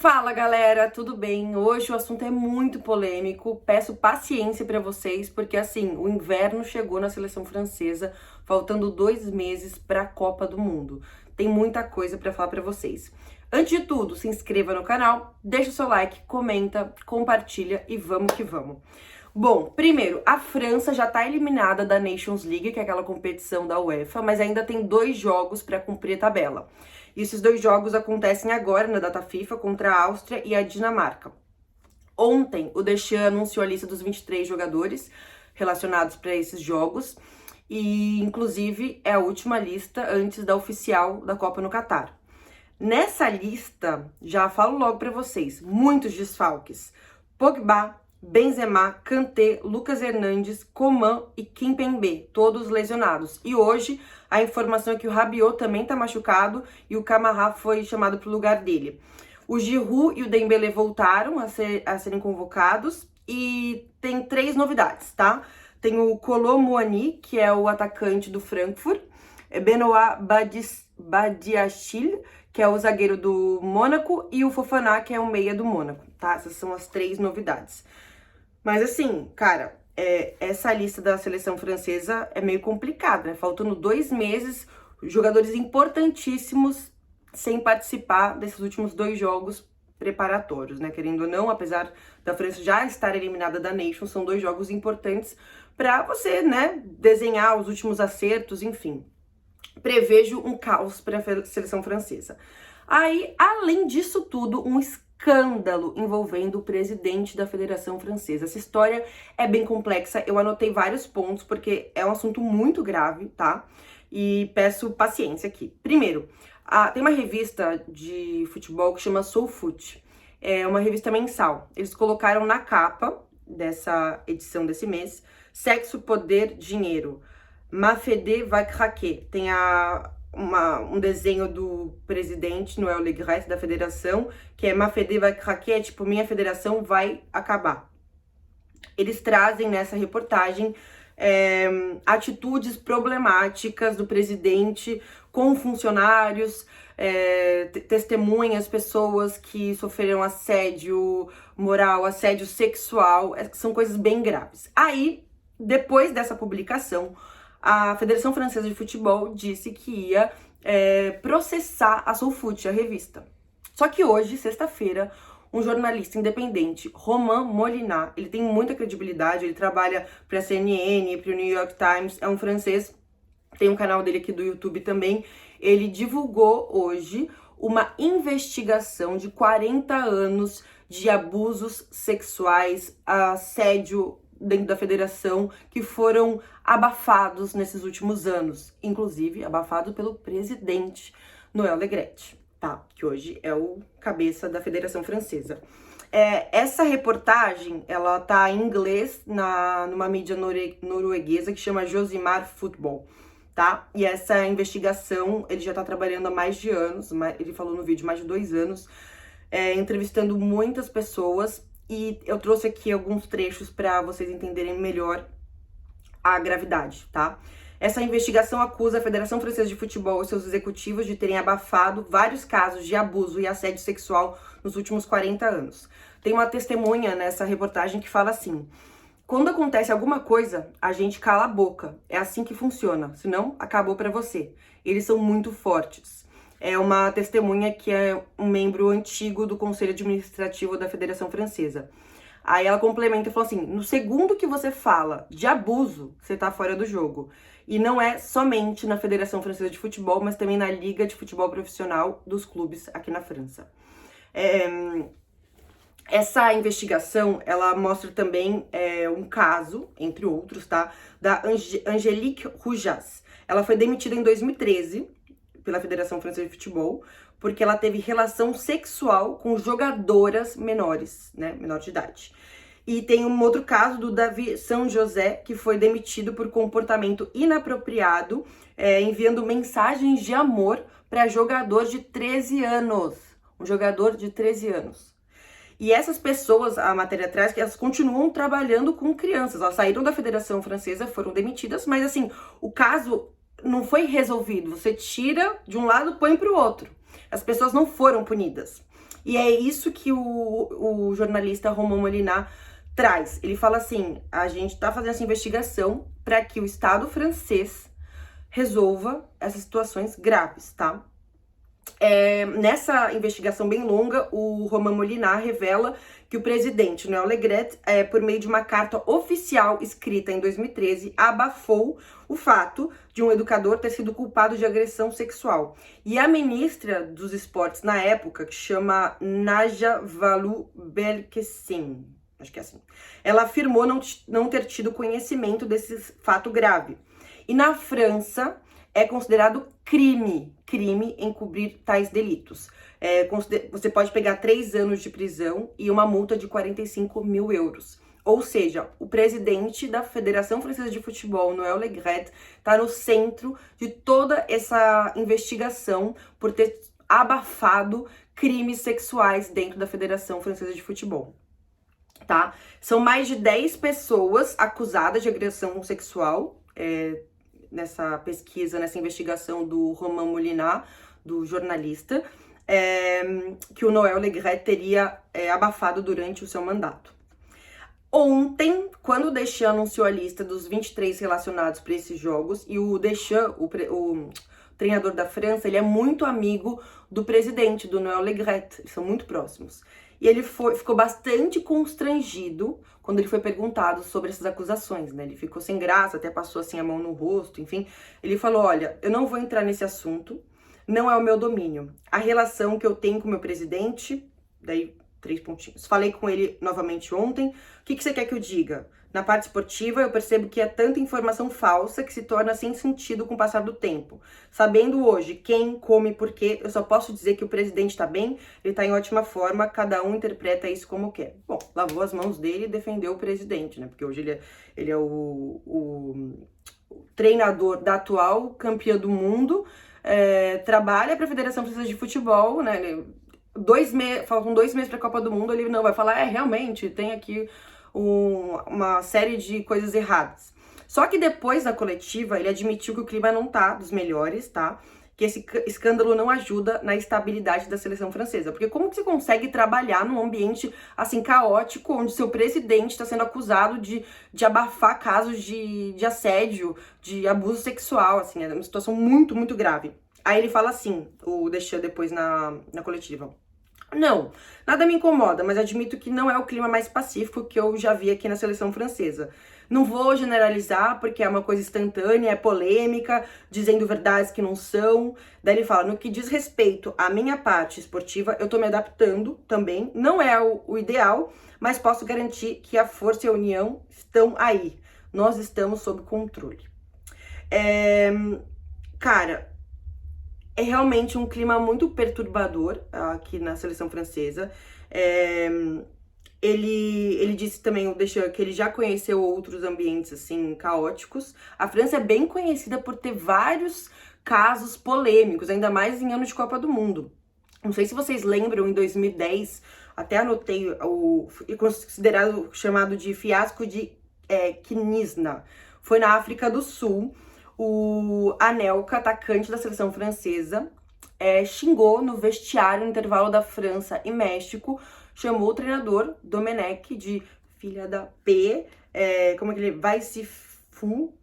Fala galera, tudo bem? Hoje o assunto é muito polêmico, peço paciência pra vocês, porque assim, o inverno chegou na seleção francesa, faltando 2 meses pra Copa do Mundo. Tem muita coisa pra falar pra vocês. Antes de tudo, se inscreva no canal, deixa o seu like, comenta, compartilha e vamos que vamos. Bom, primeiro, a França já tá eliminada da Nations League, que é aquela competição da UEFA, mas ainda tem 2 jogos pra cumprir a tabela. E esses 2 jogos acontecem agora na data FIFA contra a Áustria e a Dinamarca. Ontem, o Deschamps anunciou a lista dos 23 jogadores relacionados para esses jogos e, inclusive, é a última lista antes da oficial da Copa no Catar. Nessa lista, já falo logo para vocês, muitos desfalques. Pogba, Benzema, Kanté, Lucas Hernandes, Coman e Kimpembe, todos lesionados. E hoje a informação é que o Rabiot também tá machucado e o Camara foi chamado pro lugar dele. O Giroud e o Dembélé voltaram a serem convocados e tem 3 novidades, tá? Tem o Kolo Muani, que é o atacante do Frankfurt, Benoit Badiashile, que é o zagueiro do Mônaco, e o Fofana, que é o meia do Mônaco, tá? Essas são as 3 novidades. Mas assim, cara, essa lista da seleção francesa é meio complicada, né? Faltando 2 meses, jogadores importantíssimos sem participar desses últimos 2 jogos preparatórios, né? Querendo ou não, apesar da França já estar eliminada da Nations, são 2 jogos importantes para você, né, desenhar os últimos acertos, enfim. Prevejo um caos para a seleção francesa. Aí, além disso tudo, um escândalo envolvendo o presidente da Federação Francesa. Essa história é bem complexa, eu anotei vários pontos porque é um assunto muito grave, tá? E peço paciência aqui. Primeiro, tem uma revista de futebol que chama SoFoot. É uma revista mensal. Eles colocaram na capa dessa edição desse mês: sexo, poder, dinheiro. Mafede vai craquer. Tem um desenho do presidente, Noël Le Graët, da federação, que é Mafede vai craquer, tipo, minha federação vai acabar. Eles trazem nessa reportagem atitudes problemáticas do presidente com funcionários, testemunhas, pessoas que sofreram assédio moral, assédio sexual, são coisas bem graves. Aí, depois dessa publicação, a Federação Francesa de Futebol disse que ia processar a SoFoot, a revista. Só que hoje, sexta-feira, um jornalista independente, Romain Molina, ele tem muita credibilidade, ele trabalha para a CNN, para o New York Times, é um francês, tem um canal dele aqui do YouTube também. Ele divulgou hoje uma investigação de 40 anos de abusos sexuais, assédio dentro da federação, que foram abafados nesses últimos anos, inclusive abafado pelo presidente Noël Le Graët, tá? Que hoje é o cabeça da Federação Francesa. Essa reportagem, ela tá em inglês numa mídia norueguesa que chama Josimar Football, tá? E essa investigação, ele já tá trabalhando há mais de anos, ele falou no vídeo, mais de 2 anos, entrevistando muitas pessoas, e eu trouxe aqui alguns trechos para vocês entenderem melhor a gravidade, tá? Essa investigação acusa a Federação Francesa de Futebol e seus executivos de terem abafado vários casos de abuso e assédio sexual nos últimos 40 anos. Tem uma testemunha nessa reportagem que fala assim: quando acontece alguma coisa, a gente cala a boca. É assim que funciona, senão acabou para você. Eles são muito fortes. É uma testemunha que é um membro antigo do Conselho Administrativo da Federação Francesa. Aí ela complementa e fala assim: no segundo que você fala de abuso, você tá fora do jogo. E não é somente na Federação Francesa de Futebol, mas também na Liga de Futebol Profissional dos clubes aqui na França. Essa investigação, ela mostra também um caso, entre outros, tá? Da Angélique Roujas. Ela foi demitida em 2013 pela Federação Francesa de Futebol, porque ela teve relação sexual com jogadoras menores, né, menor de idade. E tem um outro caso do David Saint-José, que foi demitido por comportamento inapropriado, enviando mensagens de amor para jogador de 13 anos. Um jogador de 13 anos. E essas pessoas, a matéria traz que elas continuam trabalhando com crianças. Elas saíram da Federação Francesa, foram demitidas, mas assim, o caso não foi resolvido. Você tira de um lado, põe para o outro. As pessoas não foram punidas. E é isso que o jornalista Romain Molina traz. Ele fala assim, a gente tá fazendo essa investigação para que o Estado francês resolva essas situações graves, tá? Nessa investigação bem longa, o Romain Molina revela que o presidente Noël Le Graët, por meio de uma carta oficial escrita em 2013, abafou o fato de um educador ter sido culpado de agressão sexual. E a ministra dos esportes na época, que chama Nadja Vallaud-Belkacem, acho que é assim, ela afirmou não ter tido conhecimento desse fato grave. E na França é considerado crime encobrir tais delitos. Você pode pegar 3 anos de prisão e uma multa de 45 mil euros. Ou seja, o presidente da Federação Francesa de Futebol, Noël Le Graët, está no centro de toda essa investigação por ter abafado crimes sexuais dentro da Federação Francesa de Futebol. Tá? São mais de 10 pessoas acusadas de agressão sexual, nessa pesquisa, nessa investigação do Romain Molina, do jornalista, que o Noël Le Graët teria abafado durante o seu mandato. Ontem, quando o Deschamps anunciou a lista dos 23 relacionados para esses jogos, e o Deschamps, o treinador da França, ele é muito amigo do presidente, do Noël Le Graët, eles são muito próximos. E ele ficou bastante constrangido quando ele foi perguntado sobre essas acusações, né? Ele ficou sem graça, até passou assim a mão no rosto, enfim. Ele falou, olha, eu não vou entrar nesse assunto, não é o meu domínio. A relação que eu tenho com o meu presidente, daí 3 pontinhos. Falei com ele novamente ontem. O que você quer que eu diga? Na parte esportiva, eu percebo que é tanta informação falsa que se torna sem sentido com o passar do tempo. Sabendo hoje quem, como e por quê, eu só posso dizer que o presidente tá bem, ele tá em ótima forma, cada um interpreta isso como quer. Bom, lavou as mãos dele e defendeu o presidente, né? Porque hoje ele é o treinador da atual campeã do mundo, trabalha para a Federação Francesa de Futebol, né? Faltam 2 meses para a Copa do Mundo, ele não vai falar, realmente, tem aqui uma série de coisas erradas. Só que depois da coletiva, ele admitiu que o clima não tá dos melhores, tá? Que esse escândalo não ajuda na estabilidade da seleção francesa. Porque como que você consegue trabalhar num ambiente, assim, caótico, onde seu presidente está sendo acusado de abafar casos de assédio, de abuso sexual, assim, é uma situação muito, muito grave. Aí ele fala assim, o Deschamps depois na coletiva. Não, nada me incomoda, mas admito que não é o clima mais pacífico que eu já vi aqui na seleção francesa. Não vou generalizar, porque é uma coisa instantânea, é polêmica, dizendo verdades que não são. Daí ele fala, no que diz respeito à minha parte esportiva, eu tô me adaptando também. Não é o ideal, mas posso garantir que a força e a união estão aí. Nós estamos sob controle. Cara, é realmente um clima muito perturbador aqui na seleção francesa. Ele disse também, que ele já conheceu outros ambientes, assim, caóticos. A França é bem conhecida por ter vários casos polêmicos, ainda mais em ano de Copa do Mundo. Não sei se vocês lembram, em 2010, até anotei, considerado chamado de fiasco de Kinisna. Foi na África do Sul. O Anelka, atacante da seleção francesa, xingou no vestiário no intervalo da França e México, chamou o treinador Domenech de filha da P, como é que ele vai se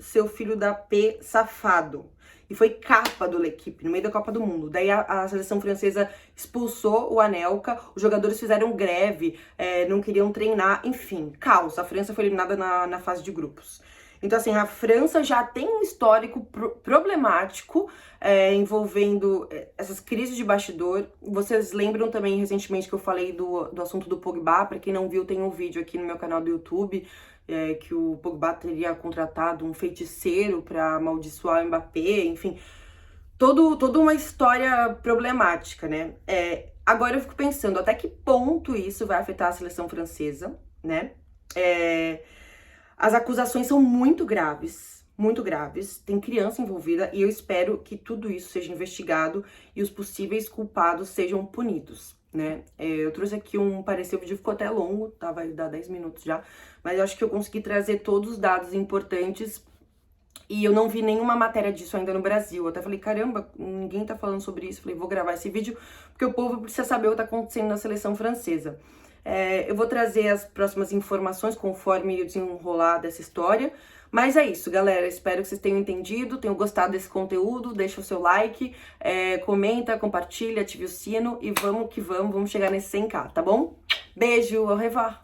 seu filho da P safado. E foi capa do L'Équipe, no meio da Copa do Mundo. Daí a seleção francesa expulsou o Anelka, os jogadores fizeram greve, não queriam treinar, enfim, caos. A França foi eliminada na fase de grupos. Então, assim, a França já tem um histórico problemático envolvendo essas crises de bastidor. Vocês lembram também, recentemente, que eu falei do assunto do Pogba? Para quem não viu, tem um vídeo aqui no meu canal do YouTube, que o Pogba teria contratado um feiticeiro para amaldiçoar o Mbappé, enfim. Toda uma história problemática, né? Agora eu fico pensando, até que ponto isso vai afetar a seleção francesa, né? As acusações são muito graves, tem criança envolvida e eu espero que tudo isso seja investigado e os possíveis culpados sejam punidos, né? Eu trouxe aqui um parecer, o vídeo ficou até longo, tá? Vai dar 10 minutos já, mas eu acho que eu consegui trazer todos os dados importantes E eu não vi nenhuma matéria disso ainda no Brasil. Eu até falei, caramba, ninguém tá falando sobre isso. Falei, vou gravar esse vídeo, porque o povo precisa saber o que tá acontecendo na seleção francesa. Eu vou trazer as próximas informações conforme o desenrolar dessa história. Mas é isso, galera. Espero que vocês tenham entendido, tenham gostado desse conteúdo. Deixa o seu like, comenta, compartilha, ative o sino e vamos que vamos chegar nesse 100k, tá bom? Beijo, au revoir!